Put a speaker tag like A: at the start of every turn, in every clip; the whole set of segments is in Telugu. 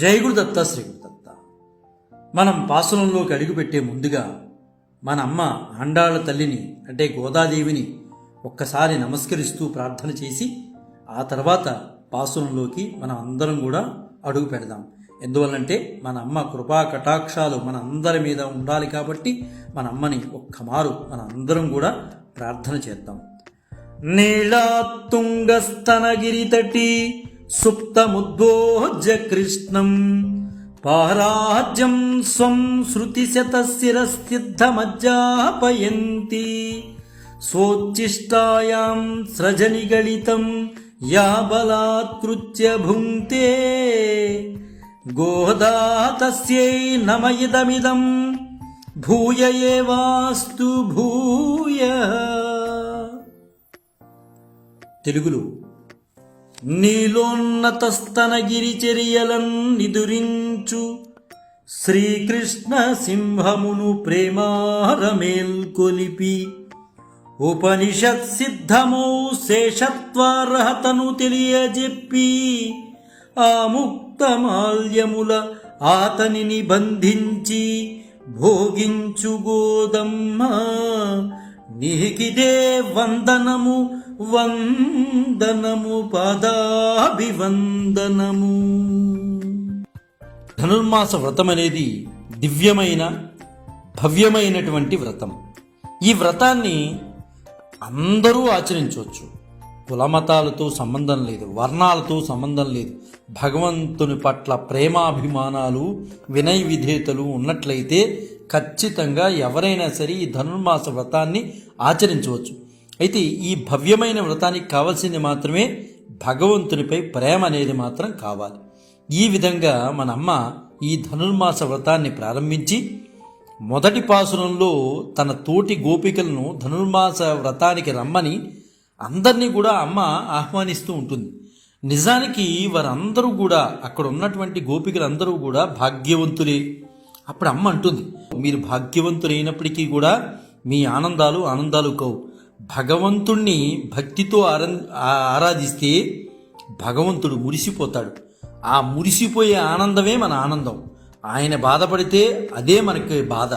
A: జై గురుదత్త శ్రీ గురుదత్త. మనం పాసురంలోకి అడుగుపెట్టే ముందుగా మన అమ్మ ఆండాళ్ళ తల్లిని అంటే గోదాదేవిని ఒక్కసారి నమస్కరిస్తూ ప్రార్థన చేసి ఆ తర్వాత పాసురంలోకి మనం అందరం కూడా అడుగు పెడదాం. ఎందువల్లంటే మన అమ్మ కృపా కటాక్షాలు మన అందరి మీద ఉండాలి కాబట్టి మన అమ్మని ఒక్కమారు మన అందరం కూడా ప్రార్థన చేద్దాం. నీళాతుంగస్తనగిరితటి సుప్తముద్బోజ్య కృష్ణం పారాజ్యం స్వం శృతిశతశిరస్థిద్ధమజ్జాపయంతి స్వోచ్చిష్టాయాం సృజనిగళితం యా బలాత్కృత్య భుంక్తే గోదా తస్యై నమ ఇదమిదం భూయ ఏవాస్తు భూయః. తెలుగులో నీలోన్నతస్తనగిరిచర్యలన్ నిదురించు శ్రీకృష్ణ సింహమును ప్రేమారమేల్కొలిపి ఉపనిషత్ సిద్ధమౌ శేషత్వార్హతను తెలియజెప్పి ఆ ముక్తమాల్యముల ఆతనిని బంధించి భోగించు గోదమ్మ నీకిదే వందనము వందనము పాదాభివందనము. ధనుర్మాస వ్రతం అనేది దివ్యమైన భవ్యమైనటువంటి వ్రతం. ఈ వ్రతాన్ని అందరూ ఆచరించవచ్చు. కులమతాలతో సంబంధం లేదు, వర్ణాలతో సంబంధం లేదు. భగవంతుని పట్ల ప్రేమాభిమానాలు వినయ విధేయతలు ఉన్నట్లయితే ఖచ్చితంగా ఎవరైనా సరే ఈ ధనుర్మాస వ్రతాన్ని ఆచరించవచ్చు. అయితే ఈ భవ్యమైన వ్రతానికి కావాల్సింది మాత్రమే భగవంతునిపై ప్రేమ అనేది మాత్రం కావాలి. ఈ విధంగా మన అమ్మ ఈ ధనుర్మాస వ్రతాన్ని ప్రారంభించి మొదటి పాసురంలో తన తోటి గోపికలను ధనుర్మాస వ్రతానికి రమ్మని అందరినీ కూడా అమ్మ ఆహ్వానిస్తూ ఉంటుంది. నిజానికి వారందరూ కూడా అక్కడ ఉన్నటువంటి గోపికలందరూ కూడా భాగ్యవంతులే. అప్పుడు అమ్మ అంటుంది, మీరు భాగ్యవంతులైనప్పటికీ కూడా మీ ఆనందాలు కావు. భగవంతుణ్ణి భక్తితో ఆరాధిస్తే భగవంతుడు మురిసిపోతాడు. ఆ మురిసిపోయే ఆనందమే మన ఆనందం. ఆయన బాధపడితే అదే మనకి బాధ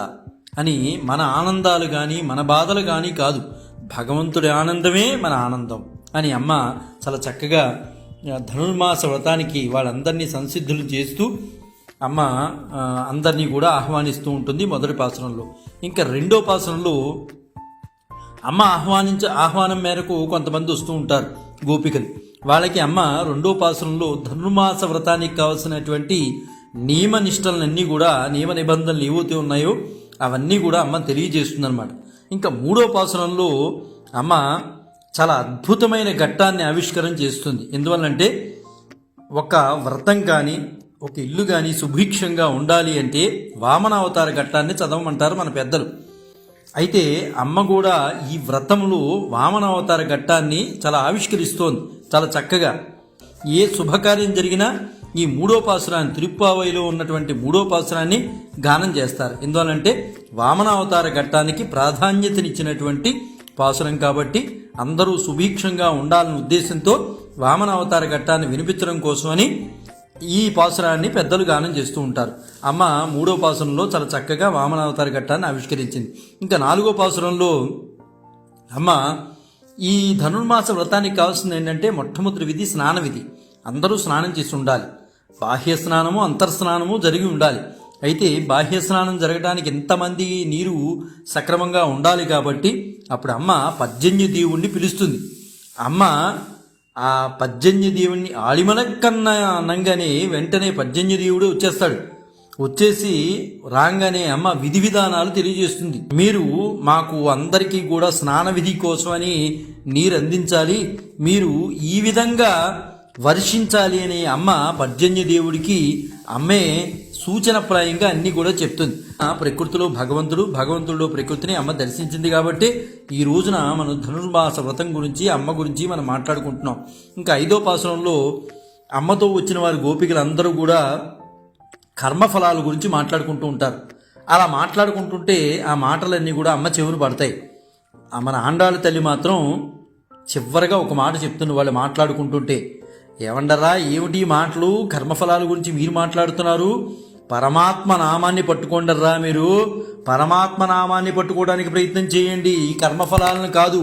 A: అని మన ఆనందాలు కానీ మన బాధలు కానీ కాదు, భగవంతుడి ఆనందమే మన ఆనందం అని అమ్మ చాలా చక్కగా ధనుర్మాస వ్రతానికి వాళ్ళందరినీ సంసిద్ధులు చేస్తూ అమ్మ అందరినీ కూడా ఆహ్వానిస్తూ ఉంటుంది మొదటి పాసురంలో. ఇంకా రెండో పాసురంలో అమ్మ ఆహ్వానం మేరకు కొంతమంది వస్తూ ఉంటారు గోపికలు. వాళ్ళకి అమ్మ రెండో పాసురంలో ధనుర్మాస వ్రతానికి కావాల్సినటువంటి నియమ నిష్టలన్నీ కూడా నియమ నిబంధనలు ఏవైతే ఉన్నాయో అవన్నీ కూడా అమ్మ తెలియజేస్తుందన్నమాట. ఇంకా మూడో పాసురంలో అమ్మ చాలా అద్భుతమైన ఘట్టాన్ని ఆవిష్కరణ చేస్తుంది. ఎందువల్లంటే ఒక వ్రతం కానీ ఒక ఇల్లు కానీ సుభిక్షంగా ఉండాలి అంటే వామనావతార ఘట్టాన్ని చదవమంటారు మన పెద్దలు. అయితే అమ్మ కూడా ఈ వ్రతంలో వామనావతార ఘట్టాన్ని చాలా ఆవిష్కరిస్తోంది చాలా చక్కగా. ఏ శుభకార్యం జరిగినా ఈ మూడో పాసురాన్ని తిరుప్పావైలో ఉన్నటువంటి మూడో పాసురాన్ని గానం చేస్తారు. ఎందువల్లంటే వామనావతార ఘట్టానికి ప్రాధాన్యతనిచ్చినటువంటి పాసురం కాబట్టి అందరూ సుభిక్షంగా ఉండాలనే ఉద్దేశంతో వామనావతార ఘట్టాన్ని వినిపించడం కోసమని ఈ పాసురాన్ని పెద్దలు గానం చేస్తూ ఉంటారు. అమ్మ మూడో పాసురంలో చాలా చక్కగా వామనావతార ఘట్టాన్ని ఆవిష్కరించింది. ఇంకా నాలుగో పాసురంలో అమ్మ ఈ ధనుర్మాస వ్రతానికి కావాల్సింది ఏంటంటే మొట్టమొదటి విధి స్నాన విధి. అందరూ స్నానం చేసి ఉండాలి. బాహ్య స్నానము అంతర్స్నానము జరిగి ఉండాలి. అయితే బాహ్య స్నానం జరగడానికి ఎంతమంది నీరు సక్రమంగా ఉండాలి కాబట్టి అప్పుడు అమ్మ పర్జన్య దేవుణ్ణి పిలుస్తుంది. అమ్మ ఆ పర్జన్య దేవుణ్ణి ఆడిమలక్కన్న అనంగానే వెంటనే పర్జన్య దేవుడు వచ్చేస్తాడు. వచ్చేసి రాగానే అమ్మ విధి విధానాలు తెలియజేస్తుంది. మీరు మాకు అందరికీ కూడా స్నాన విధి కోసమని నీరు అందించాలి, మీరు ఈ విధంగా వర్షించాలి అని అమ్మ పర్జన్య దేవుడికి అమ్మే సూచనప్రాయంగా అన్నీ కూడా చెప్తుంది. ప్రకృతిలో భగవంతుడిలో ప్రకృతిని అమ్మ దర్శించింది కాబట్టి ఈ రోజున మనం ధనుర్మాస వ్రతం గురించి అమ్మ గురించి మనం మాట్లాడుకుంటున్నాం. ఇంకా ఐదో పాసురంలో అమ్మతో వచ్చిన వారి గోపికలందరూ కూడా కర్మఫలాల గురించి మాట్లాడుకుంటూ ఉంటారు. అలా మాట్లాడుకుంటుంటే ఆ మాటలన్నీ కూడా అమ్మ చెవులు పడతాయి. మన ఆండాళ్ళ తల్లి మాత్రం చివరిగా ఒక మాట చెప్తుంది వాళ్ళు మాట్లాడుకుంటుంటే, ఏమండరా, ఏమిటి మాటలు? కర్మఫలాల గురించి మీరు మాట్లాడుతున్నారు? పరమాత్మ నామాన్ని పట్టుకోండర్రా మీరు. పరమాత్మ నామాన్ని పట్టుకోవడానికి ప్రయత్నం చేయండి, ఈ కర్మఫలాలను కాదు.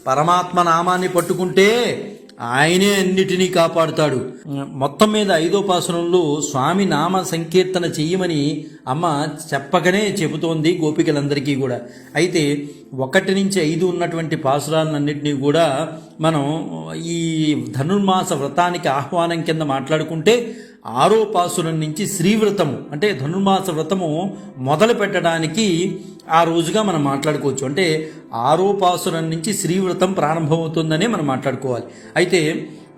A: పరమాత్మ నామాన్ని పట్టుకుంటే ఆయనే అన్నిటినీ కాపాడుతాడు. మొత్తం మీద 5వ పాసురంలో స్వామి నామ సంకీర్తన చెయ్యమని అమ్మ చెప్పకనే చెబుతోంది గోపికలందరికీ కూడా. అయితే 1 నుంచి 5 ఉన్నటువంటి పాసురాలన్నింటినీ కూడా మనం ఈ ధనుర్మాస వ్రతానికి ఆహ్వానం కింద మాట్లాడుకుంటే 6వ పాసురం నుంచి శ్రీవ్రతము అంటే ధనుర్మాస వ్రతము మొదలు పెట్టడానికి ఆ రోజుగా మనం మాట్లాడుకోవచ్చు. అంటే 6వ పాసురం నుంచి శ్రీవ్రతం ప్రారంభమవుతుందనే మనం మాట్లాడుకోవాలి. అయితే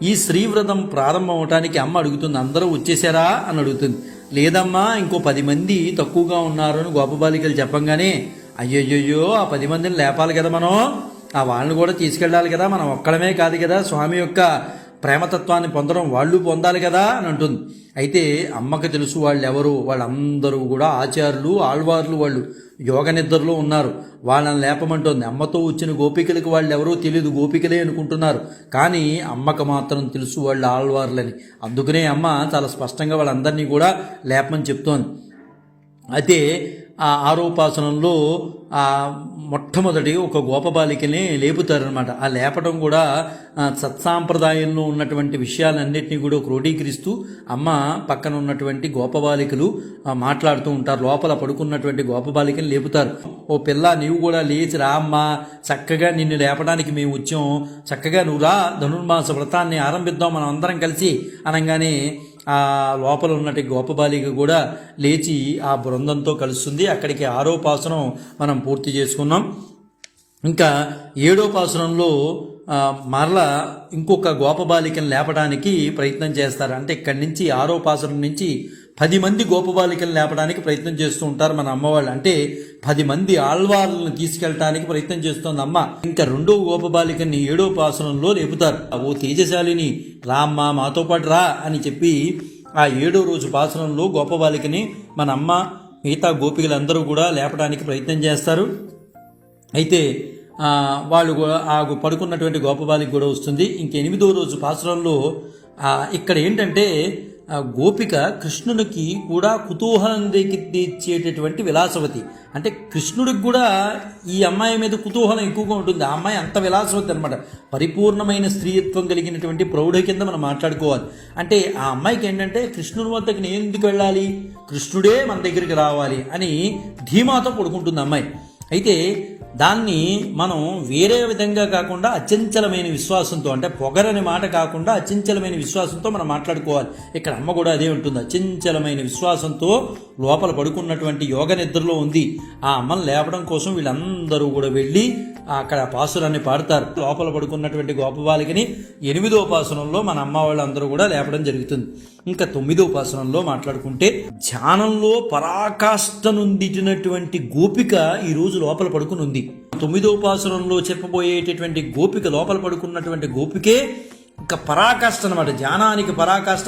A: ఈ శ్రీవ్రతం ప్రారంభం అవటానికి అమ్మ అడుగుతుంది, అందరూ వచ్చేసారా అని అడుగుతుంది. లేదమ్మా, ఇంకో 10 మంది తక్కువగా ఉన్నారు అని గోపబాలికలు చెప్పంగానే, అయ్యయ్యో ఆ 10 మందిని లేపాలి కదా మనం, ఆ వాళ్ళని కూడా తీసుకెళ్ళాలి కదా, మనం ఒక్కడమే కాదు కదా, స్వామి యొక్క ప్రేమతత్వాన్ని పొందడం వాళ్ళు పొందాలి కదా అని అంటుంది. అయితే అమ్మకి తెలుసు వాళ్ళు ఎవరు, వాళ్ళందరూ కూడా ఆచార్యులు ఆళ్వార్లు, వాళ్ళు యోగ నిద్రలో ఉన్నారు, వాళ్ళని లేపమంటోంది. అమ్మతో వచ్చిన గోపికలకు వాళ్ళు ఎవరో తెలియదు, గోపికలే అనుకుంటున్నారు. కానీ అమ్మకు మాత్రం తెలుసు వాళ్ళు ఆళ్వార్లని. అందుకనే అమ్మ చాలా స్పష్టంగా వాళ్ళందరినీ కూడా లేపమని చెప్తోంది. అయితే ఆ 6వ పాసనంలో మొట్టమొదటి ఒక గోపబాలికని లేపుతారనమాట. ఆ లేపటం కూడా సత్సాంప్రదాయంలో ఉన్నటువంటి విషయాలన్నింటినీ కూడా క్రోడీకరిస్తూ అమ్మ పక్కన ఉన్నటువంటి గోపబాలికలు మాట్లాడుతూ ఉంటారు. లోపల పడుకున్నటువంటి గోపబాలికని లేపుతారు. ఓ పిల్ల, నీవు కూడా లేచి రా అమ్మా, చక్కగా నిన్ను లేపడానికి మేము వచ్చాం, చక్కగా నువ్వు రా, ధనుర్మాస వ్రతాన్ని ఆరంభిద్దాం మనం అందరం కలిసి అనగానే ఆ లోపల ఉన్నటి గోపబాలిక కూడా లేచి ఆ బృందంతో కలుస్తుంది. అక్కడికి 6వ పాసురం మనం పూర్తి చేసుకున్నాం. ఇంకా 7వ పాసురంలో మరలా ఇంకొక గోపబాలికను లేపడానికి ప్రయత్నం చేస్తారు. అంటే ఇక్కడి నుంచి 6వ పాసురం నుంచి 10 మంది గోపబాలికలు లేపడానికి ప్రయత్నం చేస్తూ ఉంటారు మన అమ్మవాళ్ళు. అంటే 10 మంది ఆళ్వార్లను తీసుకెళ్ళటానికి ప్రయత్నం చేస్తోంది అమ్మ. ఇంకా 2వ గోపబాలికని 7వ పాసురంలో లేపుతారు. ఓ తేజశాలిని రా అమ్మ, మాతో పాటు రా అని చెప్పి ఆ 7వ రోజు పాసురంలో గోపబాలికని మన అమ్మ మిగతా గోపికలందరూ కూడా లేపడానికి ప్రయత్నం చేస్తారు. అయితే వాళ్ళు ఆ పడుకున్నటువంటి గోపబాలిక కూడా వస్తుంది. ఇంక 8వ రోజు పాసురంలో ఇక్కడ ఏంటంటే గోపిక కృష్ణునికి కూడా కుతూహలం తెచ్చేటటువంటి విలాసవతి. అంటే కృష్ణుడికి కూడా ఈ అమ్మాయి మీద కుతూహలం ఎక్కువగా ఉంటుంది. ఆ అమ్మాయి అంత విలాసవతి అనమాట. పరిపూర్ణమైన స్త్రీత్వం కలిగినటువంటి ప్రౌఢ కింద మనం మాట్లాడుకోవాలి. అంటే ఆ అమ్మాయికి ఏంటంటే కృష్ణుని వద్దకు నేను ఎందుకు వెళ్ళాలి, కృష్ణుడే మన దగ్గరికి రావాలి అని ధీమాతో పడుకుంటుంది అమ్మాయి. అయితే దాన్ని మనం వేరే విధంగా కాకుండా అచంచలమైన విశ్వాసంతో, అంటే పొగరని మాట కాకుండా అచంచలమైన విశ్వాసంతో మనం మాట్లాడుకోవాలి. ఇక్కడ అమ్మ కూడా అదే ఉంటుంది, అచంచలమైన విశ్వాసంతో లోపల పడుకున్నటువంటి యోగ నిద్రలో ఉంది. ఆ అమ్మను లేపడం కోసం వీళ్ళందరూ కూడా వెళ్ళి అక్కడ పాసురాన్ని పాడతారు. లోపల పడుకున్నటువంటి గోపబాలికని 8వ పాసురంలో మన అమ్మ వాళ్ళందరూ కూడా లేపడం జరుగుతుంది. ఇంకా 9వ పాసురంలో మాట్లాడుకుంటే ధ్యానంలో పరాకాష్ఠనుందిటినటువంటి గోపిక ఈరోజు లోపల పడుకుని ఉంది. 9వ పాసురంలో చెప్పబోయేటటువంటి గోపిక, లోపల పడుకున్నటువంటి గోపికే ఇంకా పరాకాష్ఠ అనమాట. ధ్యానానికి పరాకాష్ఠ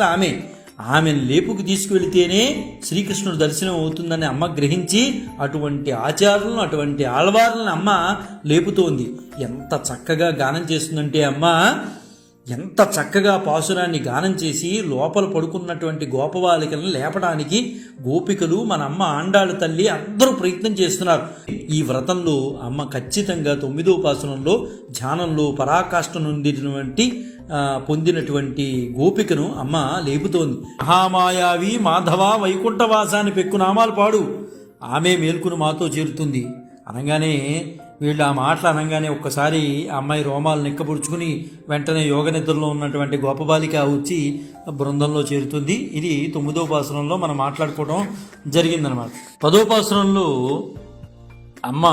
A: ఆమెను లేపుకు తీసుకువెళితేనే శ్రీకృష్ణుడు దర్శనం అవుతుందని అమ్మ గ్రహించి అటువంటి ఆచారులను, అటువంటి ఆళ్వార్లను అమ్మ లేపుతోంది. ఎంత చక్కగా గానం చేస్తుందంటే అమ్మ, ఎంత చక్కగా పాసురాన్ని గానం చేసి లోపల పడుకున్నటువంటి గోపబాలికలను లేపడానికి గోపికలు, మన అమ్మ ఆండాళ్ళ తల్లి అందరూ ప్రయత్నం చేస్తున్నారు. ఈ వ్రతంలో అమ్మ ఖచ్చితంగా 9వ పాసురంలో ధ్యానంలో పరాకాష్ఠ నుండి పొందినటువంటి గోపికను అమ్మ లేపుతోంది. మహామాయావి మాధవ వైకుంఠవాసాన్ని పెక్కు నామాలు పాడు, ఆమె మేల్కును మాతో చేరుతుంది అనగానే, వీళ్ళు ఆ మాటలు అనగానే ఒక్కసారి ఆ అమ్మాయి రోమాలు నిక్కపుడుచుకుని వెంటనే యోగ నిద్రలో ఉన్నటువంటి గోపబాలిక వచ్చి బృందంలో చేరుతుంది. ఇది 9వ పాసురంలో మనం మాట్లాడుకోవడం జరిగిందనమాట. 10వ పాసురంలో అమ్మ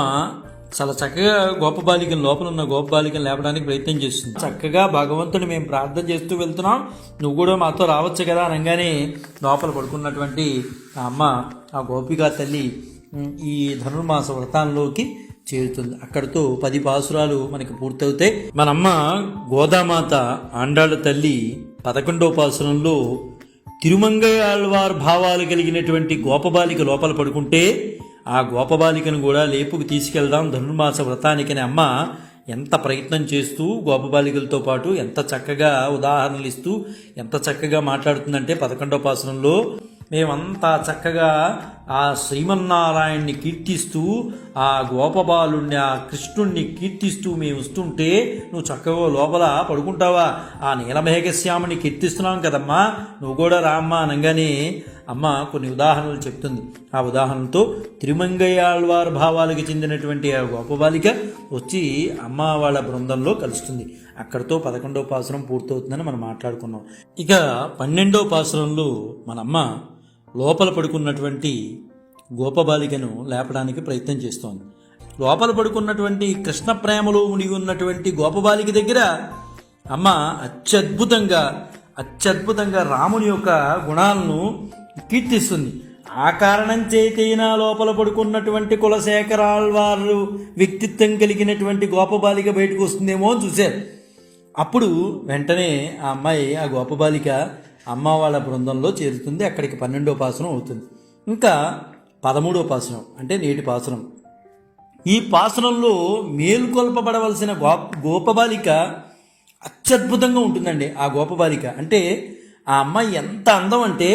A: చాలా చక్కగా గోపబాలికను, లోపల ఉన్న గోపబాలికను లేపడానికి ప్రయత్నం చేస్తుంది. చక్కగా భగవంతుని మేము ప్రార్థన చేస్తూ వెళ్తున్నాం, నువ్వు కూడా మాతో రావచ్చు కదా అనగానే లోపల పడుకున్నటువంటి ఆ అమ్మ, ఆ గోపికా తల్లి ఈ ధనుర్మాస వ్రతాల్లోకి చేరుతుంది. అక్కడితో 10 పాసురాలు మనకి పూర్తవుతాయి. మనమ్మ గోదామాత ఆండాళ్ళ తల్లి 11వ పాసురంలో తిరుమంగయ్యాళ్వార్ భావాలు కలిగినటువంటి గోపబాలిక లోపల పడుకుంటే ఆ గోపబాలికను కూడా లేపుకు తీసుకెళ్దాం ధనుర్మాస వ్రతానికని అమ్మ ఎంత ప్రయత్నం చేస్తూ గోపబాలికలతో పాటు ఎంత చక్కగా ఉదాహరణలు ఇస్తూ ఎంత చక్కగా మాట్లాడుతుందంటే 11వ పాసురంలో మేమంతా చక్కగా ఆ శ్రీమన్నారాయణ్ణి కీర్తిస్తూ ఆ గోపబాలుణ్ణి ఆ కృష్ణుణ్ణి కీర్తిస్తూ మేము వస్తుంటే నువ్వు చక్కగా లోపల పడుకుంటావా? ఆ నీలమేఘశ్యాముని కీర్తిస్తున్నాం కదమ్మా, నువ్వు కూడా రామ్మా అనగానే అమ్మ కొన్ని ఉదాహరణలు చెప్తుంది. ఆ ఉదాహరణతో తిరుమంగయ్యాళ్వార్ భావాలకు చెందినటువంటి ఆ గోపబాలిక వచ్చి అమ్మ వాళ్ళ బృందంలో కలుస్తుంది. అక్కడితో 11వ పాసురం పూర్తవుతుందని మనం మాట్లాడుకున్నాం. ఇక 12వ పాసురంలో మన అమ్మ లోపల పడుకున్నటువంటి గోపబాలికను లేపడానికి ప్రయత్నం చేస్తోంది. లోపల పడుకున్నటువంటి కృష్ణ ప్రేమలో మునిగి ఉన్నటువంటి గోపబాలిక దగ్గర అమ్మ అత్యద్భుతంగా రాముని యొక్క గుణాలను కీర్తిస్తుంది. ఆ కారణం చేతైనా లోపల పడుకున్నటువంటి కులశేఖరాళ్వారు వ్యక్తిత్వం కలిగినటువంటి గోపబాలిక బయటకు వస్తుందేమో అని చూశారు. అప్పుడు వెంటనే ఆ అమ్మాయి ఆ గోపబాలిక అమ్మ వాళ్ళ బృందంలో చేరుతుంది. అక్కడికి 12వ పాసురం అవుతుంది. ఇంకా 13వ పాసురం అంటే నేటి పాసురం. ఈ పాసురంలో మేలుకొల్పబడవలసిన గోపబాలిక అత్యద్భుతంగా ఉంటుందండి. ఆ గోపబాలిక అంటే ఆ అమ్మాయి ఎంత అందం అంటే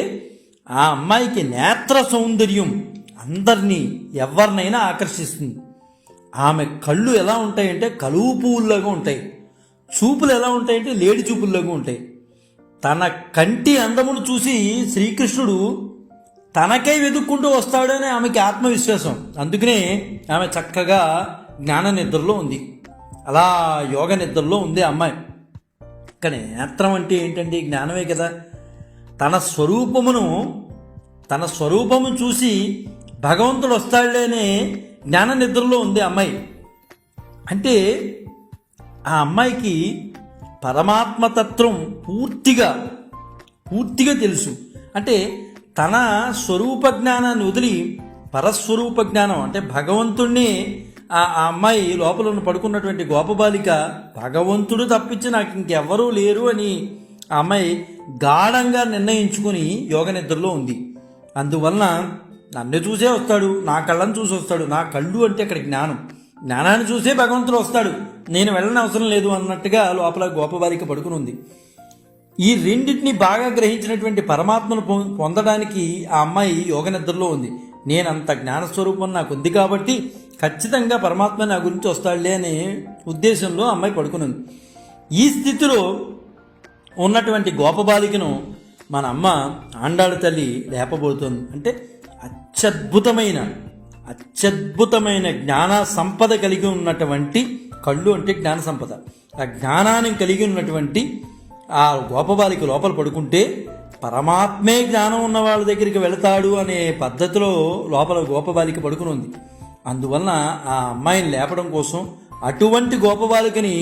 A: ఆ అమ్మాయికి నేత్ర సౌందర్యం అందరినీ ఎవరినైనా ఆకర్షిస్తుంది. ఆమె కళ్ళు ఎలా ఉంటాయంటే కలువు పువ్వుల్లాగా ఉంటాయి. చూపులు ఎలా ఉంటాయంటే లేడి చూపుల్లాగా ఉంటాయి. తన కంటి అందమును చూసి శ్రీకృష్ణుడు తనకై వెతుక్కుంటూ వస్తాడని ఆమెకి ఆత్మవిశ్వాసం. అందుకనే ఆమె చక్కగా జ్ఞాన నిద్రలో ఉంది, అలా యోగ నిద్రలో ఉంది అమ్మాయి. కానీ నేత్రం అంటే ఏంటండి? జ్ఞానమే కదా. తన స్వరూపము చూసి భగవంతుడు వస్తాడులేనే జ్ఞాన నిద్రలో ఉంది అమ్మాయి. అంటే ఆ అమ్మాయికి పరమాత్మతత్వం పూర్తిగా తెలుసు. అంటే తన స్వరూప జ్ఞానాన్ని వదిలి పరస్వరూప జ్ఞానం అంటే భగవంతుణ్ణి ఆ అమ్మాయి లోపల పడుకున్నటువంటి గోపబాలిక భగవంతుడు తప్పించి నాకు ఇంకెవ్వరూ లేరు అని ఆ అమ్మాయి గాఢంగా నిర్ణయించుకుని యోగ నిద్రలో ఉంది. అందువలన నన్ను చూసే వస్తాడు, నా కళ్ళను చూసి వస్తాడు. నా కళ్ళు అంటే అక్కడ జ్ఞానాన్ని చూసే భగవంతుడు వస్తాడు, నేను వెళ్ళని అవసరం లేదు అన్నట్టుగా లోపల గోపబాలిక పడుకుని ఉంది. ఈ రెండింటిని బాగా గ్రహించినటువంటి పరమాత్మను పొందడానికి ఆ అమ్మాయి యోగ నిద్రలో ఉంది. నేనంత జ్ఞానస్వరూపం నాకు ఉంది కాబట్టి ఖచ్చితంగా పరమాత్మ నా గురించి వస్తాడులే అనే ఉద్దేశంలో అమ్మాయి పడుకున్నది. ఈ స్థితిలో ఉన్నటువంటి గోపబాలికను మన అమ్మ ఆండాళ్ళ తల్లి లేపబోతోంది. అంటే అత్యద్భుతమైన జ్ఞాన సంపద కలిగి ఉన్నటువంటి కళ్ళు అంటే జ్ఞాన సంపద. ఆ జ్ఞానాన్ని కలిగి ఉన్నటువంటి ఆ గోపబాలిక లోపల పడుకుంటే పరమాత్మే జ్ఞానం ఉన్న వాళ్ళ దగ్గరికి వెళతాడు అనే పద్ధతిలో లోపల గోపబాలిక పడుకుని ఉంది. అందువలన ఆ అమ్మాయిని లేపడం కోసం అటువంటి గోపబాలికని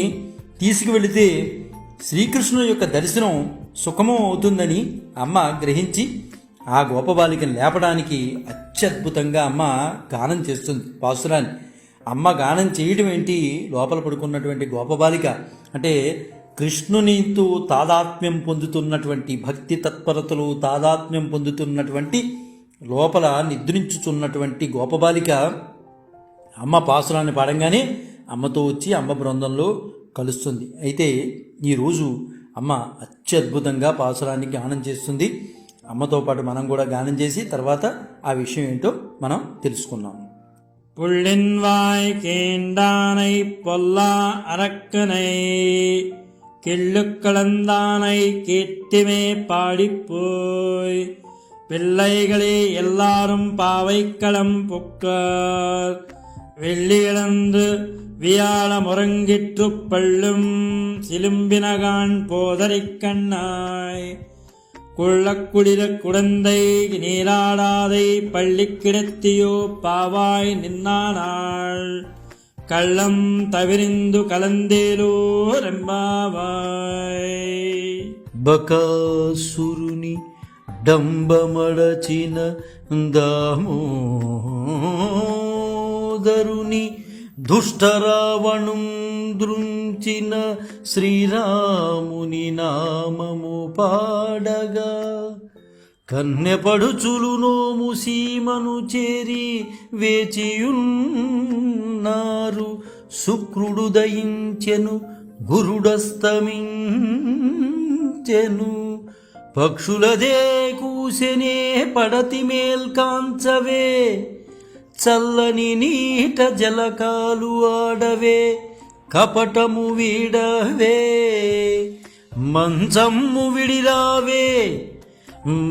A: తీసుకువెళితే శ్రీకృష్ణుని యొక్క దర్శనం సుఖమం అవుతుందని అమ్మ గ్రహించి ఆ గోపబాలికని లేపడానికి అత్యద్భుతంగా అమ్మ గానం చేస్తుంది పాసురాన్ని. అమ్మ గానం చేయడం ఏంటి? లోపల పడుకున్నటువంటి గోపబాలిక అంటే కృష్ణునితో తాదాత్మ్యం పొందుతున్నటువంటి భక్తి తత్పరతలు తాదాత్మ్యం పొందుతున్నటువంటి లోపల నిద్రించుచున్నటువంటి గోపబాలిక అమ్మ పాసురాన్ని పాడంగానే అమ్మతో వచ్చి అమ్మ బృందంలో కలుస్తుంది. అయితే ఈరోజు అమ్మ అత్యద్భుతంగా పాసురాన్ని గానం చేస్తుంది. అమ్మతో పాటు మనం కూడా గానం చేసి తర్వాత ఆ విషయం ఏంటో మనం తెలుసుకున్నాం.
B: புள்ளின்வாய் கேண்டானை பொல்லா அரக்கனை கிள்ளுக்களந்தானை கேட்டிமே பாடிப்போய் பிள்ளைகளே எல்லாரும் பாவைக்களம் புக்கார் வெள்ளியிழந்து வியாழ முறங்கிற்று பள்ளும் சிலும்பினகான் போதரிக் கண்ணாய் குள்ளக்குளிர குடந்தை நீராடாதை பள்ளி கிடத்தியோ பாவாய் நின்னானாள் கள்ளம் தவிரிந்து கலந்தேலோ ரெம்பாவாய்.
A: బకాసురుని డంబమడచిన దామోదరుని దుష్టరావణుం దృంచిన శ్రీరాముని నామము పాడగా కన్నెపడుచులు నోము సీమను చేరి వేచియున్నారు. శుక్రుడు దయించెను గురుడస్తమించెను. పక్షులదే కూసెనే పడతి మేల్కాంచవే. చల్లని నీట జలకాలు ఆడవే. కపటము వీడవే. మంచమ్ము విడిరావే.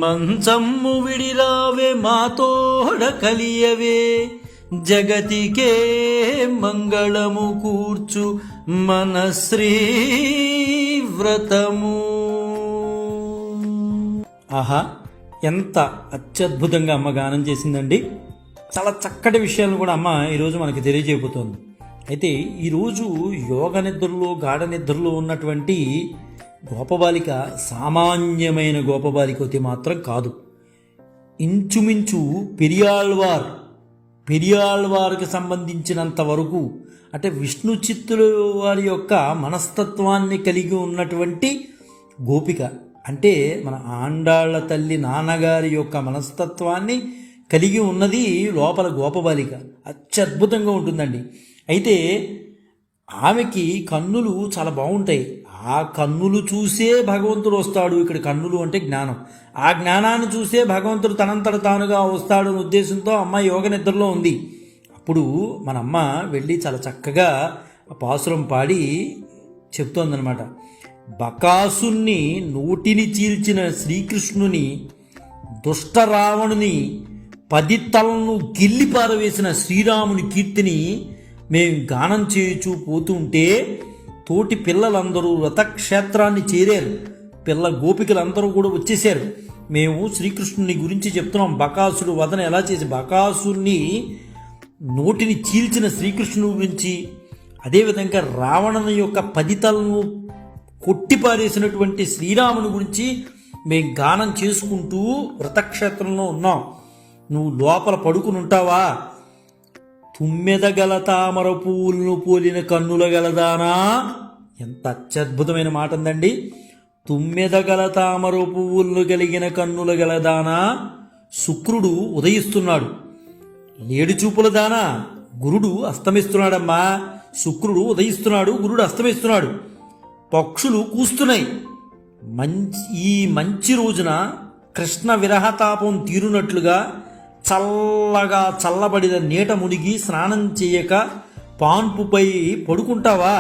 A: మంచమ్ము విడిరావే. మాతోడ కలియవే. జగతికే మంగళము కూర్చు మన శ్రీ వ్రతము. ఆహా, ఎంత అత్యద్భుతంగా అమ్మ గానం చేసిందండి. చాలా చక్కటి విషయాలను కూడా అమ్మ ఈరోజు మనకి తెలియజేయబోతోంది. అయితే ఈరోజు యోగ నిద్రలో గాఢ నిద్రలో ఉన్నటువంటి గోపబాలిక సామాన్యమైన గోపబాలిక మాత్రం కాదు. ఇంచుమించు పెరియాళ్వార్కి సంబంధించినంత వరకు అంటే విష్ణు చిత్తుల వారి యొక్క మనస్తత్వాన్ని కలిగి ఉన్నటువంటి గోపిక. అంటే మన ఆండాళ్ల తల్లి నాన్నగారి యొక్క మనస్తత్వాన్ని కలిగి ఉన్నది లోపల గోపబాలిక. అత్యద్భుతంగా ఉంటుందండి. అయితే ఆమెకి కన్నులు చాలా బాగుంటాయి. ఆ కన్నులు చూసే భగవంతుడు వస్తాడు. ఇక్కడ కన్నులు అంటే జ్ఞానం. ఆ జ్ఞానాన్ని చూసే భగవంతుడు తనంతట తానుగా వస్తాడు అనే ఉద్దేశంతో అమ్మ యోగ నిద్రలో ఉంది. అప్పుడు మన అమ్మ వెళ్ళి చాలా చక్కగా పాసురం పాడి చెప్తోందనమాట. బకాసుని నోటిని చీల్చిన శ్రీకృష్ణుని, దుష్ట రావణుని 10 తలను గిల్లి పారవేసిన శ్రీరాముని కీర్తిని మేం గానం చేయుచూ పోతుంటే తోటి పిల్లలందరూ వ్రతక్షేత్రాన్ని చేరారు. పిల్ల గోపికలందరూ కూడా వచ్చేసారు. మేము శ్రీకృష్ణుని గురించి చెప్తున్నాం. బకాసుడు వదన ఎలా చేసి బకాసుని నోటిని చీల్చిన శ్రీకృష్ణుని గురించి, అదేవిధంగా రావణుని యొక్క 10 తలను కొట్టిపారేసినటువంటి శ్రీరాముని గురించి మేం గానం చేసుకుంటూ వ్రతక్షేత్రంలో ఉన్నాం. నువ్వు లోపల పడుకుని ఉంటావా? తుమ్మెద గల తామర పువ్వులను పోలిన కన్నుల గలదానా. ఎంత అత్యద్భుతమైన మాట ఉందండి. తుమ్మెద గల తామర పువ్వులను కలిగిన కన్నుల గలదానా. శుక్రుడు ఉదయిస్తున్నాడు. 7 చూపుల దానా. గురుడు అస్తమిస్తున్నాడమ్మా. శుక్రుడు ఉదయిస్తున్నాడు, గురుడు అస్తమిస్తున్నాడు. పక్షులు కూస్తున్నాయి. ఈ మంచి రోజున కృష్ణ విరహతాపం తీరునట్లుగా చల్లగా చల్లబడిన నీట మునిగి స్నానం చేయక పాన్పుపై పడుకుంటావా?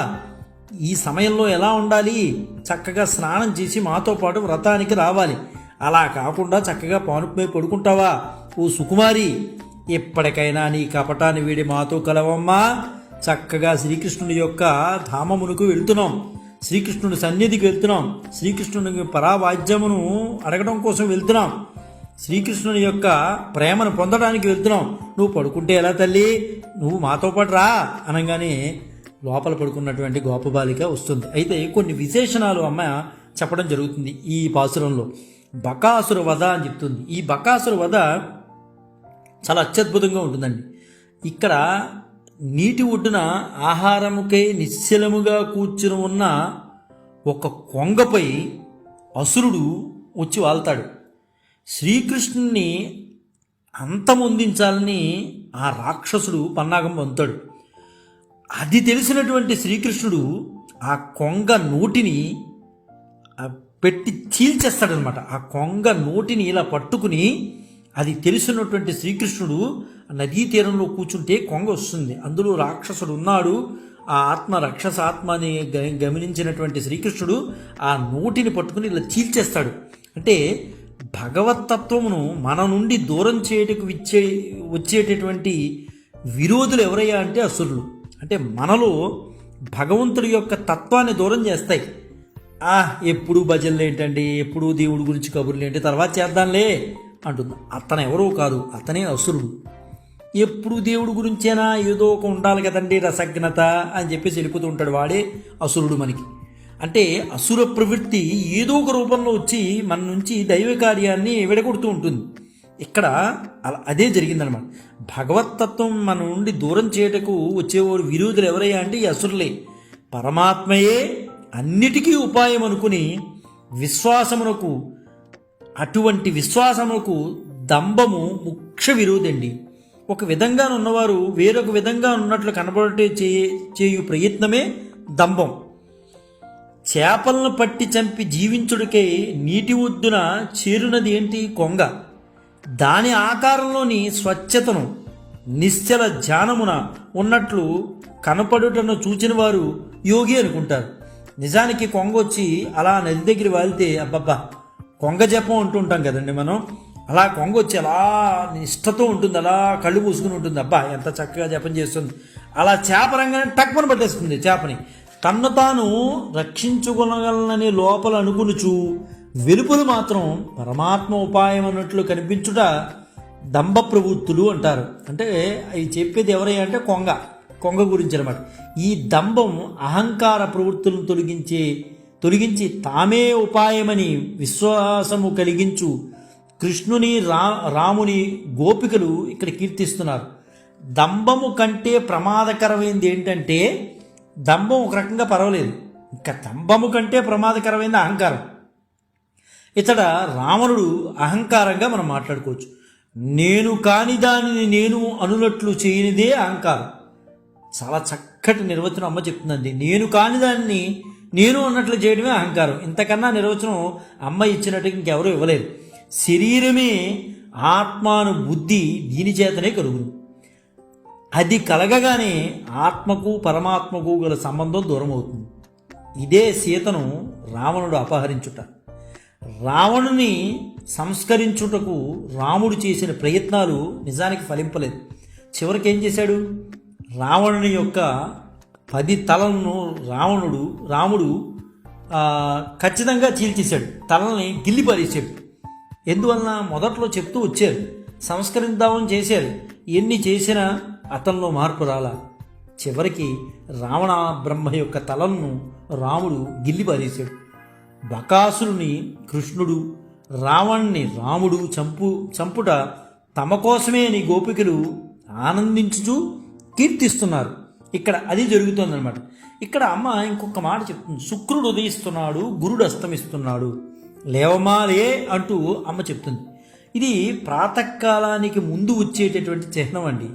A: ఈ సమయంలో ఎలా ఉండాలి? చక్కగా స్నానం చేసి మాతో పాటు వ్రతానికి రావాలి. అలా కాకుండా చక్కగా పాన్పుపై పడుకుంటావా? ఓ సుకుమారి, ఎప్పటికైనా నీ కపటాన్ని వీడి మాతో కలవమ్మా. చక్కగా శ్రీకృష్ణుని యొక్క ధామమునకు వెళ్తున్నాం. శ్రీకృష్ణుని సన్నిధికి వెళ్తున్నాం. శ్రీకృష్ణుని పరావాద్యమును అడగడం కోసం వెళ్తున్నాం. శ్రీకృష్ణుని యొక్క ప్రేమను పొందడానికి వెళ్తున్నాం. నువ్వు పడుకుంటే ఎలా తల్లి? నువ్వు మాతో పాటు రా అనగానే లోపల పడుకున్నటువంటి గోపబాలిక వస్తుంది. అయితే కొన్ని విశేషణాలు అమ్మ చెప్పడం జరుగుతుంది ఈ పాసురంలో. బకాసుర వధ అని చెప్తుంది. ఈ బకాసుర వధ చాలా అత్యద్భుతంగా ఉంటుందండి. ఇక్కడ నీటి ఒడ్డున ఆహారముకై నిశ్చలముగా కూర్చుని ఉన్న ఒక కొంగపై అసురుడు వచ్చి వాళ్తాడు. శ్రీకృష్ణుని అంతమొందించాలని ఆ రాక్షసుడు పన్నాగం పొందుతాడు. అది తెలిసినటువంటి శ్రీకృష్ణుడు ఆ కొంగ నోటిని పెట్టి చీల్చేస్తాడనమాట. ఆ కొంగ నోటిని ఇలా పట్టుకుని, అది తెలిసినటువంటి శ్రీకృష్ణుడు నదీ తీరంలో కూర్చుంటే కొంగ వస్తుంది. అందులో రాక్షసుడు ఉన్నాడు. ఆ ఆత్మ రాక్షసాత్మని గమనించినటువంటి శ్రీకృష్ణుడు ఆ నోటిని పట్టుకుని ఇలా చీల్చేస్తాడు. అంటే భగవత్తత్వమును మన నుండి దూరం చేయటకు వచ్చేటటువంటి విరోధులు ఎవరయ్యా అంటే అసురులు. అంటే మనలో భగవంతుడి యొక్క తత్వాన్ని దూరం చేస్తాయి. ఎప్పుడు భజనలు ఏంటండి, ఎప్పుడు దేవుడి గురించి కబుర్లు ఏంటి, తర్వాత చేద్దాంలే అంటుంది. అతను ఎవరో కాదు, అతనే అసురుడు. ఎప్పుడు దేవుడి గురించేనా, ఏదో ఒక ఉండాలి కదండి రసజ్ఞత అని చెప్పేసి వెళ్ళిపోతూ ఉంటాడు. వాడే అసురుడు మనకి. అంటే అసుర ప్రవృత్తి ఏదో ఒక రూపంలో వచ్చి మన నుంచి దైవ కార్యాన్ని విడగొడుతూ ఉంటుంది. ఇక్కడ అదే జరిగిందనమాట. భగవత్తత్వం మన నుండి దూరం చేయటకు వచ్చేవారు విరోధులు ఎవరయ్యా అంటే ఈ అసురులే. పరమాత్మయే అన్నిటికీ ఉపాయం అనుకుని విశ్వాసమునకు అటువంటి విశ్వాసముకు దంభము ముఖ్య విరోధండి. ఒక విధంగా ఉన్నవారు వేరొక విధంగా ఉన్నట్లు కనబడే చేయు ప్రయత్నమే దంభం. చేపలను పట్టి చంపి జీవించుడికై నీటి ఒడ్డున చేరునది ఏంటి? కొంగ. దాని ఆకారంలోని స్వచ్ఛతను నిశ్చల ధ్యానమున ఉన్నట్లు కనపడుటను చూచిన వారు యోగి అనుకుంటారు. నిజానికి కొంగ వచ్చి అలా నది దగ్గర వాలితే అబ్బబ్బా కొంగ జపం అంటుంటాం కదండి మనం. అలా కొంగ వచ్చి అలా నిష్టతో ఉంటుంది, అలా కళ్ళు మూసుకుని ఉంటుంది. అబ్బా ఎంత చక్కగా జపం చేస్తుంది. అలా చేప రంగానే టక్మని పట్టేస్తుంది చేపని. తన్ను తాను రక్షించుకొనగలనని లోపల అనుకునుచు వెలుపలు మాత్రం పరమాత్మ ఉపాయం అన్నట్లు కనిపించుట దంభ ప్రవృత్తులు అంటారు. అంటే అవి చెప్పేది ఎవరయ్యా అంటే కొంగ గురించి అనమాట. ఈ దంభం అహంకార ప్రవృత్తులను తొలగించి తామే ఉపాయమని విశ్వాసము కలిగించు కృష్ణుని రాముని గోపికలు ఇక్కడ కీర్తిస్తున్నారు. దంభము కంటే ప్రమాదకరమైనది ఏంటంటే, దంభం ఒక రకంగా పర్వాలేదు, ఇంకా దంభము కంటే ప్రమాదకరమైనది అహంకారం. ఇతడ రావణుడు అహంకారంగా మనం మాట్లాడుకోవచ్చు. నేను కాని దానిని నేను అనునట్లు చేయనిదే అహంకారం. చాలా చక్కటి నిర్వచనం అమ్మ చెప్తుందండి. నేను కాని దాన్ని నేను అన్నట్లు చేయడమే అహంకారం. ఇంతకన్నా నిర్వచనం అమ్మ ఇచ్చినట్టు ఇంకెవరూ ఇవ్వలేరు. శరీరమే ఆత్మాను బుద్ధి దీని చేతనే కలుగును. అది కలగగానే ఆత్మకు పరమాత్మకు గల సంబంధం దూరం అవుతుంది. ఇదే సీతను రావణుడు అపహరించుట. రావణుని సంస్కరించుటకు రాముడు చేసిన ప్రయత్నాలు నిజానికి ఫలింపలేదు. చివరికి ఏం చేశాడు? రావణుని యొక్క 10 తలలను రాముడు ఖచ్చితంగా చీల్చేశాడు. తలని గిల్లి పారేశాడు. ఎందువలన? మొదట్లో చెప్తూ వచ్చారు, సంస్కరిద్దామని చేశారు. ఎన్ని చేసినా అతనిలో మార్పు రాలా. చివరికి రావణ బ్రహ్మ యొక్క తలను రాముడు గిల్లి పారేశాడు. బకాసురుని కృష్ణుడు, రావణ్ణి రాముడు చంపుట తమ కోసమే అని గోపికలు ఆనందించుచూ కీర్తిస్తున్నారు. ఇక్కడ అది జరుగుతుందన్నమాట. ఇక్కడ అమ్మ ఇంకొక మాట చెప్తుంది. శుక్రుడు ఉదయిస్తున్నాడు, గురుడు అస్తమిస్తున్నాడు, లేవమాలే అంటూ అమ్మ చెప్తుంది. ఇది ప్రాతకాలానికి ముందు వచ్చేటటువంటి చిహ్నం అండి.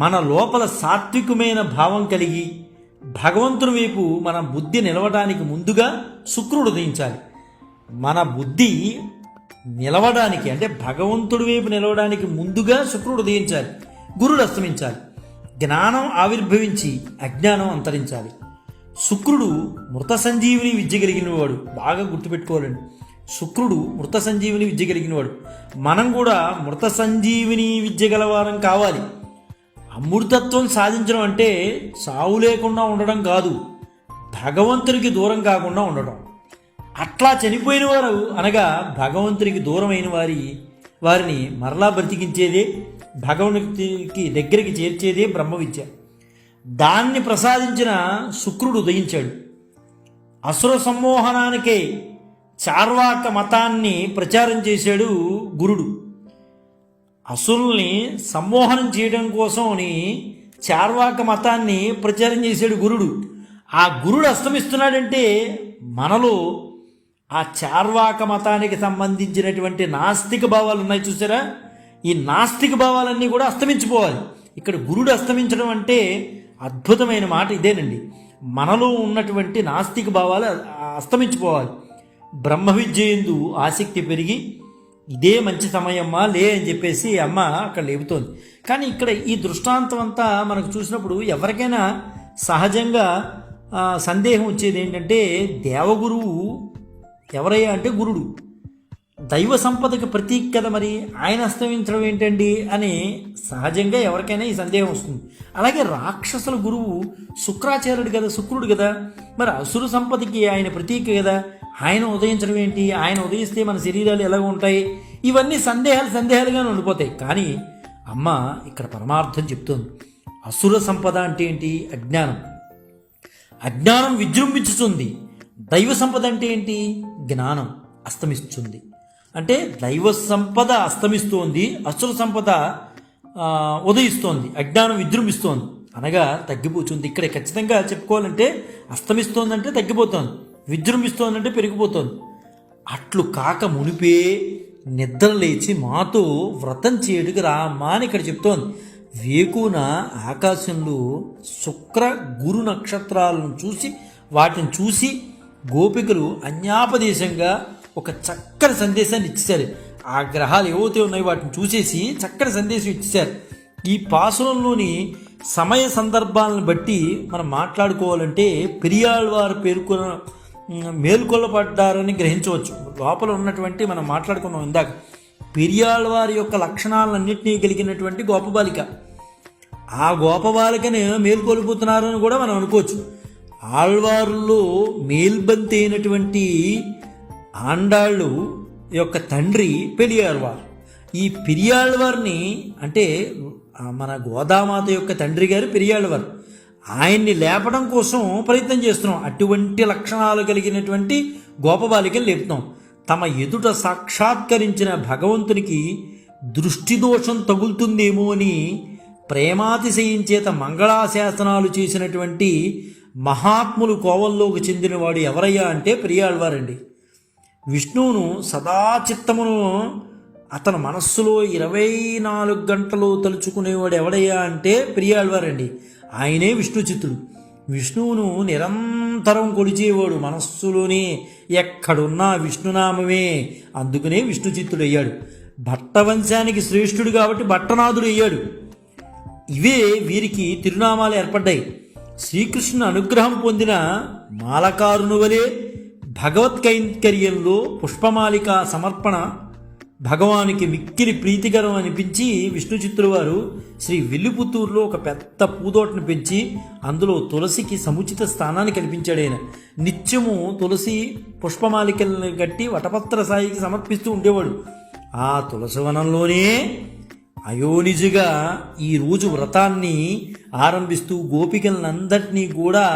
A: మన లోపల సాత్వికమైన భావం కలిగి భగవంతుని వైపు మన బుద్ధి నిలవడానికి ముందుగా శుక్రుడు ఉదయించాలి. మన బుద్ధి నిలవడానికి అంటే భగవంతుడి వైపు నిలవడానికి ముందుగా శుక్రుడు ఉదయించాలి, గురుడు అస్తమించాలి. జ్ఞానం ఆవిర్భవించి అజ్ఞానం అంతరించాలి. శుక్రుడు మృత సంజీవిని విద్య కలిగినవాడు. బాగా గుర్తుపెట్టుకోవాలండి, శుక్రుడు మృత సంజీవిని విద్య కలిగినవాడు. మనం కూడా మృత సంజీవిని విద్య గలవారం కావాలి. అమృతత్వం సాధించడం అంటే సావు లేకుండా ఉండడం కాదు, భగవంతునికి దూరం కాకుండా ఉండడం. అట్లా చనిపోయిన వారు అనగా భగవంతునికి దూరమైన వారిని మరలా బ్రతికించేదే, భగవంతునికి దగ్గరికి చేర్చేదే బ్రహ్మ విద్య. దాన్ని ప్రసాదించిన శుక్రుడు ఉదయించాడు. అసుర సమ్మోహనానికే చార్వాక మతాన్ని ప్రచారం చేశాడు గురుడు. అసురుల్ని సమ్మోహనం చేయడం కోసం అని చార్వాక మతాన్ని ప్రచారం చేశాడు గురుడు. ఆ గురుడు అస్తమిస్తున్నాడంటే మనలో ఆ చార్వాక మతానికి సంబంధించినటువంటి నాస్తిక భావాలు ఉన్నాయి చూసారా, ఈ నాస్తిక భావాలన్నీ కూడా అస్తమించిపోవాలి. ఇక్కడ గురుడు అస్తమించడం అంటే అద్భుతమైన మాట ఇదేనండి. మనలో ఉన్నటువంటి నాస్తిక భావాలు అస్తమించిపోవాలి. బ్రహ్మ విద్య యందు ఆసక్తి పెరిగి ఇదే మంచి సమయమ్మా లే అని చెప్పేసి అమ్మ అక్కడ లేపుతోంది. కానీ ఇక్కడ ఈ దృష్టాంతం అంతా మనకు చూసినప్పుడు ఎవరికైనా సహజంగా సందేహం వచ్చేది ఏంటంటే, దేవగురువు ఎవరయ్యా అంటే గురుడు, దైవ సంపదకి ప్రతీక కదా, మరి ఆయన అస్తమించడం ఏంటండి అని సహజంగా ఎవరికైనా ఈ సందేహం వస్తుంది. అలాగే రాక్షసుల గురువు శుక్రాచార్యుడు కదా, శుక్రుడు కదా, మరి అసురు సంపదకి ఆయన ప్రతీక కదా, ఆయన ఉదయించడం ఏంటి, ఆయన ఉదయిస్తే మన శరీరాలు ఎలాగ ఉంటాయి, ఇవన్నీ సందేహాలుగానే ఉండిపోతాయి. కానీ అమ్మ ఇక్కడ పరమార్థం చెప్తుంది. అసుర సంపద అంటే ఏంటి? అజ్ఞానం. అజ్ఞానం విజృంభించుతుంది. దైవ సంపద అంటే ఏంటి? జ్ఞానం అస్తమిస్తుంది. అంటే దైవ సంపద అస్తమిస్తోంది, అసుర సంపద ఉదయిస్తోంది, అజ్ఞానం విజృంభిస్తోంది అనగా తగ్గిపోతుంది. ఇక్కడ ఖచ్చితంగా చెప్పుకోవాలంటే అస్తమిస్తోందంటే తగ్గిపోతుంది, విజృంభిస్తోందంటే పెరిగిపోతుంది. అట్లు కాక మునిపే నిద్ర లేచి మాతో వ్రతం చేయడుకు రా అమ్మా అని ఇక్కడ చెప్తోంది. వేకున ఆకాశంలో శుక్ర గురు నక్షత్రాలను చూసి వాటిని చూసి గోపికలు అన్యాపదేశంగా ఒక చక్కని సందేశాన్ని ఇచ్చేశారు. ఆ గ్రహాలు ఏవైతే ఉన్నాయో వాటిని చూసేసి చక్కని సందేశం ఇచ్చేశారు. ఈ పాసురంలోని సమయ సందర్భాలను బట్టి మనం మాట్లాడుకోవాలంటే పెరియాళ్వారు పేర్కొన్న మేల్కొల్లబడ్డారని గ్రహించవచ్చు. లోపల ఉన్నటువంటి మనం మాట్లాడుకున్నాం ఇందాక, పెరియాళ్వారి యొక్క లక్షణాలన్నింటినీ కలిగినటువంటి గోపబాలిక. ఆ గోపబాలికని మేల్కొల్పుతున్నారని కూడా మనం అనుకోవచ్చు. ఆళ్వారుల్లో మేల్బంతి అయినటువంటి ఆండాళ్ళు యొక్క తండ్రి పెరియాళ్వారు. ఈ పెరియాళ్వారిని అంటే మన గోదామాత యొక్క తండ్రి గారు పెరియాళ్వారు. ఆయన్ని లేపడం కోసం ప్రయత్నం చేస్తున్నాం. అటువంటి లక్షణాలు కలిగినటువంటి గోపబాలికలు లేపుతాం. తమ ఎదుట సాక్షాత్కరించిన భగవంతునికి దృష్టి దోషం తగులుతుందేమో అని ప్రేమాతిశయం చేత మంగళాశాసనాలు చేసినటువంటి మహాత్ములు కోవల్లోకి చెందినవాడు ఎవరయ్యా అంటే పెరియాళ్వారండి. విష్ణువును సదా చిత్తమును అతని మనస్సులో 24 గంటలు తలుచుకునేవాడు ఎవడయ్యా అంటే పెరియాళ్వారండి. ఆయనే విష్ణు చిత్తుడు. విష్ణువును నిరంతరం కొలిచేవాడు మనస్సులోనే, ఎక్కడున్నా విష్ణునామమే. అందుకనే విష్ణు చిత్తుడయ్యాడు. భట్టవంశానికి శ్రేష్ఠుడు కాబట్టి భట్టనాథుడు అయ్యాడు. ఇవే వీరికి తిరునామాలు ఏర్పడ్డాయి. శ్రీకృష్ణుని అనుగ్రహం పొందిన మాలకారుని వలె భగవత్ కైంకర్యంలో పుష్పమాలిక సమర్పణ భగవానికి మిక్కిలి ప్రీతికరం అనిపించి విష్ణు చిత్తుల వారు శ్రీ విల్లుపుత్తూరులో ఒక పెద్ద పూదోటను పెంచి అందులో తులసికి సముచిత స్థానాన్ని కల్పించాడు. ఆయన నిత్యము తులసి పుష్పమాలికలను కట్టి వటపత్ర సాయికి సమర్పిస్తూ ఉండేవాడు. ఆ తులసివనంలోనే అయోనిజుగా ఈరోజు వ్రతాన్ని ఆరంభిస్తూ గోపికలందరినీ కూడా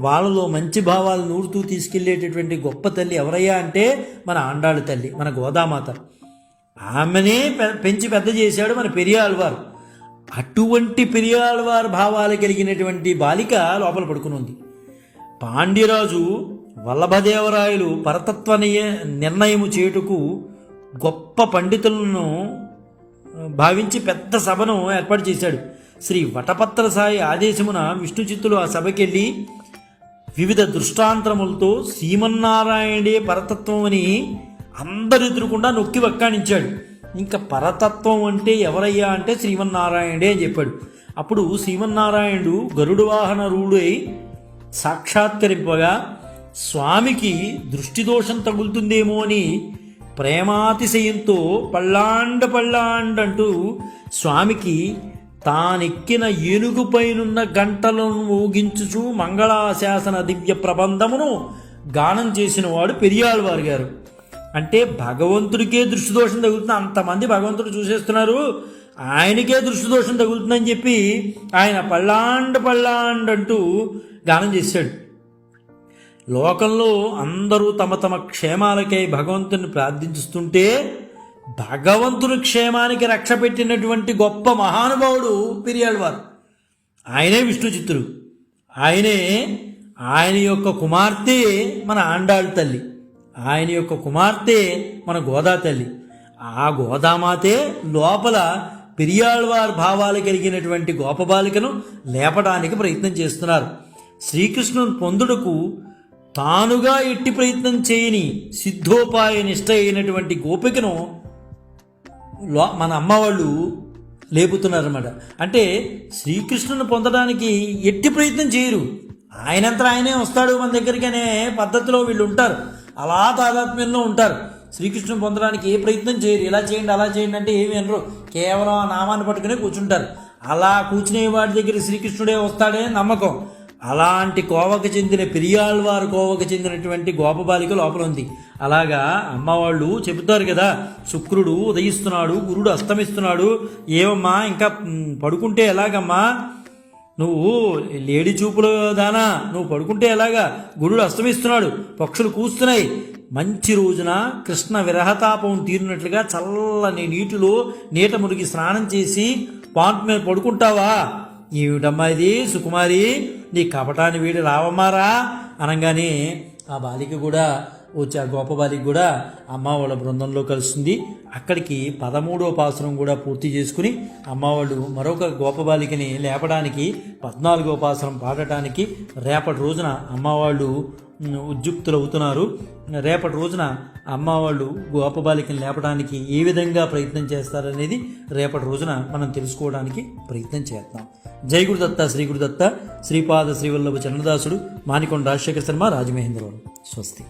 A: వాళ్ళలో మంచి భావాలు నూరుతూ తీసుకెళ్లేటటువంటి గొప్ప తల్లి ఎవరయ్యా అంటే మన ఆండాళ్ళ తల్లి, మన గోదామాత. ఆమెనే పెంచి పెద్ద చేశాడు మన పెరియాళ్వారు. అటువంటి పెరియాళ్వారు భావాలు కలిగినటువంటి బాలిక లోపల పడుకుని ఉంది. పాండ్యరాజు వల్లభదేవరాయలు పరతత్వ నిర్ణయము చేయుటకు గొప్ప పండితులను భావించి పెద్ద సభను ఏర్పాటు చేశాడు. శ్రీ వటపత్ర సాయి ఆదేశమున విష్ణు చిత్తులు ఆ సభకెళ్ళి వివిధ దృష్టాంతములతో శ్రీమన్నారాయణే పరతత్వం అని అందరు ఎదురుకుండా నొక్కి వక్కాణించాడు. ఇంకా పరతత్వం అంటే ఎవరయ్యా అంటే శ్రీమన్నారాయణే అని చెప్పాడు. అప్పుడు శ్రీమన్నారాయణుడు గరుడు వాహన రూఢై సాక్షాత్కరింపగా స్వామికి దృష్టి దోషం తగులుతుందేమో అని ప్రేమాతిశయంతో పళ్ళాండంటూ స్వామికి తానెక్కిన ఏనుగుపైనున్న గంటలను ఊగించుచు మంగళాశాసన దివ్య ప్రబంధమును గానం చేసిన వాడు పెరియాళ్వారు గారు. అంటే భగవంతుడికే దృష్టి దోషం తగులుతుంది, అంతమంది భగవంతుడు చూసేస్తున్నారు, ఆయనకే దృష్టి దోషం తగులుతుందని చెప్పి ఆయన పళ్ళాండంటూ గానం చేశాడు. లోకంలో అందరూ తమ తమ క్షేమాలకై భగవంతుని ప్రార్థించుతుంటే భగవంతుని క్షేమానికి రక్ష పెట్టినటువంటి గొప్ప మహానుభావుడు పెరియాళ్వారు. ఆయనే విష్ణు చిత్తుడు. ఆయన యొక్క కుమార్తె మన ఆండాళ్ళ తల్లి, ఆయన యొక్క కుమార్తె మన గోదా తల్లి. ఆ గోదామాతే లోపల పెరియాళ్వారు భావాలు కలిగినటువంటి గోపబాలికను లేపడానికి ప్రయత్నం చేస్తున్నారు. శ్రీకృష్ణుని పొందుటకు తానుగా ఎట్టి ప్రయత్నం చేయని సిద్ధోపాయ నిష్ట అయినటువంటి గోపికను మన అమ్మవాళ్ళు లేపుతున్నారన్నమాట. అంటే శ్రీకృష్ణుని పొందడానికి ఎట్టి ప్రయత్నం చేయరు, ఆయనంతా ఆయనే వస్తాడు మన దగ్గరికి అనే పద్ధతిలో వీళ్ళు ఉంటారు. అలా తాదాత్మ్యంలో ఉంటారు. శ్రీకృష్ణుని పొందడానికి ఏ ప్రయత్నం చేయరు. ఇలా చేయండి అలా చేయండి అంటే ఏమి అనరు, కేవలం ఆ నామాన్ని పట్టుకునే కూర్చుంటారు. అలా కూర్చునే వాడి దగ్గర శ్రీకృష్ణుడే వస్తాడే నమ్మకం. అలాంటి కోవకు చెందిన పెరియాళ్వారు కోవకు చెందినటువంటి గోపబాలిక లోపల ఉంది. అలాగా అమ్మవాళ్ళు చెబుతారు కదా, శుక్రుడు ఉదయిస్తున్నాడు, గురుడు అస్తమిస్తున్నాడు, ఏమమ్మా ఇంకా పడుకుంటే ఎలాగమ్మా, నువ్వు లేడి చూపుల దానా, నువ్వు పడుకుంటే ఎలాగా, గురుడు అస్తమిస్తున్నాడు, పక్షులు కూస్తున్నాయి, మంచి రోజున కృష్ణ విరహతాపం తీరినట్లుగా చల్లని నీటిలో నీట మురిగి స్నానం చేసి పాంట్ మీద పడుకుంటావా, ఏమిటమ్మా ఇది సుకుమారి, నీ కపటాన్ని వీడి రావమ్మారా అనగానే ఆ బాలిక కూడా వచ్చి ఆ గోపబాలికి కూడా అమ్మ వాళ్ళ బృందంలో కలుస్తుంది. అక్కడికి 13వ పాసురం కూడా పూర్తి చేసుకుని అమ్మవాళ్ళు మరొక గోపబాలికని లేపడానికి 14వ పాసురం పాడటానికి రేపటి రోజున అమ్మవాళ్ళు ఉద్యుక్తులవుతున్నారు. రేపటి రోజున అమ్మవాళ్ళు గోపబాలికని లేపడానికి ఏ విధంగా ప్రయత్నం చేస్తారనేది రేపటి రోజున మనం తెలుసుకోవడానికి ప్రయత్నం చేద్దాం. జై గురుదత్త, శ్రీ గురుదత్త, శ్రీపాద శ్రీవల్లభ చరణదాసుడు, మానికొండ రాజశేఖర శర్మ, రాజమహేంద్రవరం. స్వస్తి.